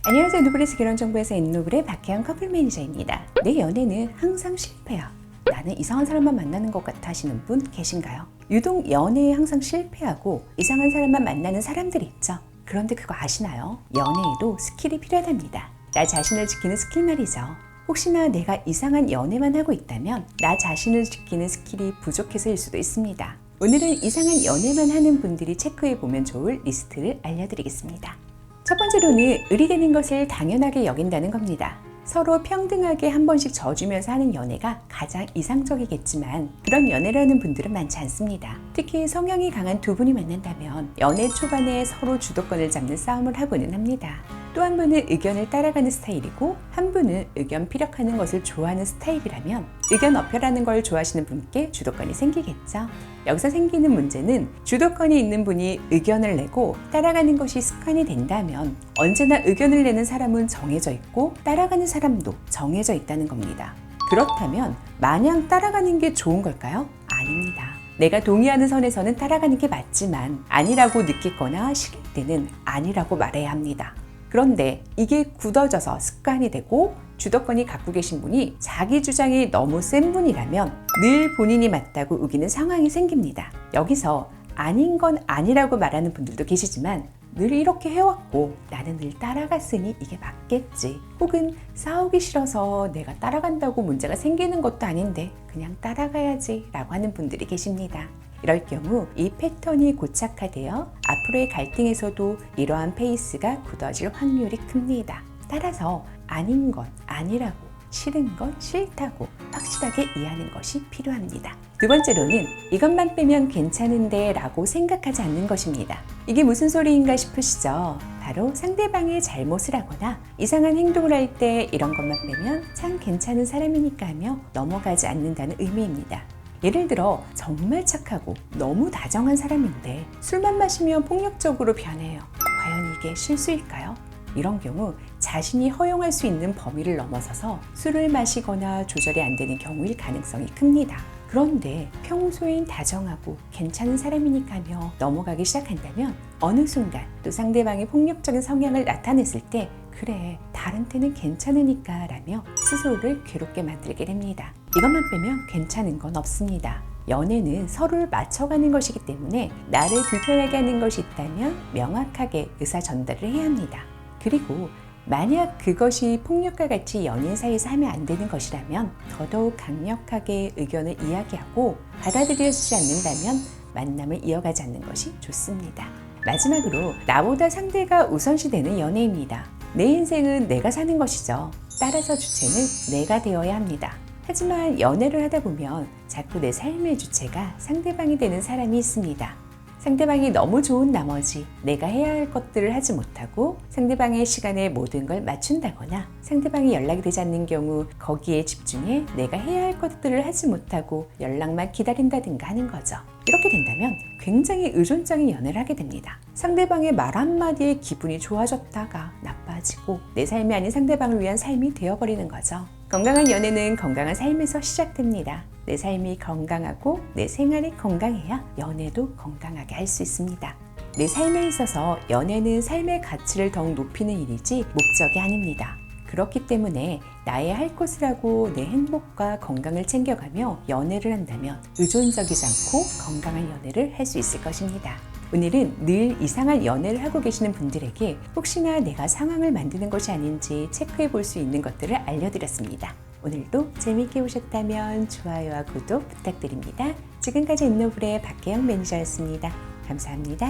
안녕하세요. 누브레스 결혼정보에서 인누브레 박혜영 커플 매니저입니다. 내 연애는 항상 실패야. 나는 이상한 사람만 만나는 것 같아 하시는 분 계신가요? 유독 연애에 항상 실패하고 이상한 사람만 만나는 사람들이 있죠. 그런데 그거 아시나요? 연애에도 스킬이 필요하답니다. 나 자신을 지키는 스킬 말이죠. 혹시나 내가 이상한 연애만 하고 있다면 나 자신을 지키는 스킬이 부족해서일 수도 있습니다. 오늘은 이상한 연애만 하는 분들이 체크해보면 좋을 리스트를 알려드리겠습니다. 첫 번째로는 의리되는 것을 당연하게 여긴다는 겁니다. 서로 평등하게 한 번씩 져주면서 하는 연애가 가장 이상적이겠지만 그런 연애를 하는 분들은 많지 않습니다. 특히 성향이 강한 두 분이 만난다면 연애 초반에 서로 주도권을 잡는 싸움을 하고는 합니다. 또 한 분은 의견을 따라가는 스타일이고 한 분은 의견 피력하는 것을 좋아하는 스타일이라면 의견 어필하는 걸 좋아하시는 분께 주도권이 생기겠죠. 여기서 생기는 문제는 주도권이 있는 분이 의견을 내고 따라가는 것이 습관이 된다면 언제나 의견을 내는 사람은 정해져 있고 따라가는 사람도 정해져 있다는 겁니다. 그렇다면 마냥 따라가는 게 좋은 걸까요? 아닙니다. 내가 동의하는 선에서는 따라가는 게 맞지만 아니라고 느끼거나 싫을 때는 아니라고 말해야 합니다. 그런데 이게 굳어져서 습관이 되고 주도권이 갖고 계신 분이 자기 주장이 너무 센 분이라면 늘 본인이 맞다고 우기는 상황이 생깁니다. 여기서 아닌 건 아니라고 말하는 분들도 계시지만 늘 이렇게 해왔고 나는 늘 따라갔으니 이게 맞겠지. 혹은 싸우기 싫어서 내가 따라간다고 문제가 생기는 것도 아닌데 그냥 따라가야지 라고 하는 분들이 계십니다. 이럴 경우 이 패턴이 고착화되어 앞으로의 갈등에서도 이러한 페이스가 굳어질 확률이 큽니다. 따라서 아닌 건 아니라고, 싫은 건 싫다고 확실하게 이해하는 것이 필요합니다. 두 번째로는 이것만 빼면 괜찮은데 라고 생각하지 않는 것입니다. 이게 무슨 소리인가 싶으시죠? 바로 상대방의 잘못을 하거나 이상한 행동을 할 때 이런 것만 빼면 참 괜찮은 사람이니까 하며 넘어가지 않는다는 의미입니다. 예를 들어 정말 착하고 너무 다정한 사람인데 술만 마시면 폭력적으로 변해요. 과연 이게 실수일까요? 이런 경우 자신이 허용할 수 있는 범위를 넘어서서 술을 마시거나 조절이 안 되는 경우일 가능성이 큽니다. 그런데 평소엔 다정하고 괜찮은 사람이니까 하며 넘어가기 시작한다면 어느 순간 또 상대방이 폭력적인 성향을 나타냈을 때 그래 다른 때는 괜찮으니까 라며 스스로를 괴롭게 만들게 됩니다. 이것만 빼면 괜찮은 건 없습니다. 연애는 서로를 맞춰가는 것이기 때문에 나를 불편하게 하는 것이 있다면 명확하게 의사 전달을 해야 합니다. 그리고 만약 그것이 폭력과 같이 연인 사이에서 하면 안 되는 것이라면 더더욱 강력하게 의견을 이야기하고 받아들여지지 않는다면 만남을 이어가지 않는 것이 좋습니다. 마지막으로 나보다 상대가 우선시되는 연애입니다. 내 인생은 내가 사는 것이죠. 따라서 주체는 내가 되어야 합니다. 하지만 연애를 하다 보면 자꾸 내 삶의 주체가 상대방이 되는 사람이 있습니다. 상대방이 너무 좋은 나머지 내가 해야 할 것들을 하지 못하고 상대방의 시간에 모든 걸 맞춘다거나 상대방이 연락이 되지 않는 경우 거기에 집중해 내가 해야 할 것들을 하지 못하고 연락만 기다린다든가 하는 거죠. 이렇게 된다면 굉장히 의존적인 연애를 하게 됩니다. 상대방의 말 한마디에 기분이 좋아졌다가 나빠지고 내 삶이 아닌 상대방을 위한 삶이 되어버리는 거죠. 건강한 연애는 건강한 삶에서 시작됩니다. 내 삶이 건강하고 내 생활이 건강해야 연애도 건강하게 할 수 있습니다. 내 삶에 있어서 연애는 삶의 가치를 더욱 높이는 일이지 목적이 아닙니다. 그렇기 때문에 나의 할 것을 하고 내 행복과 건강을 챙겨가며 연애를 한다면 의존적이지 않고 건강한 연애를 할 수 있을 것입니다. 오늘은 늘 이상한 연애를 하고 계시는 분들에게 혹시나 내가 상황을 만드는 것이 아닌지 체크해 볼 수 있는 것들을 알려드렸습니다. 오늘도 재미있게 보셨다면 좋아요와 구독 부탁드립니다. 지금까지 인노브레의 박혜영 매니저였습니다. 감사합니다.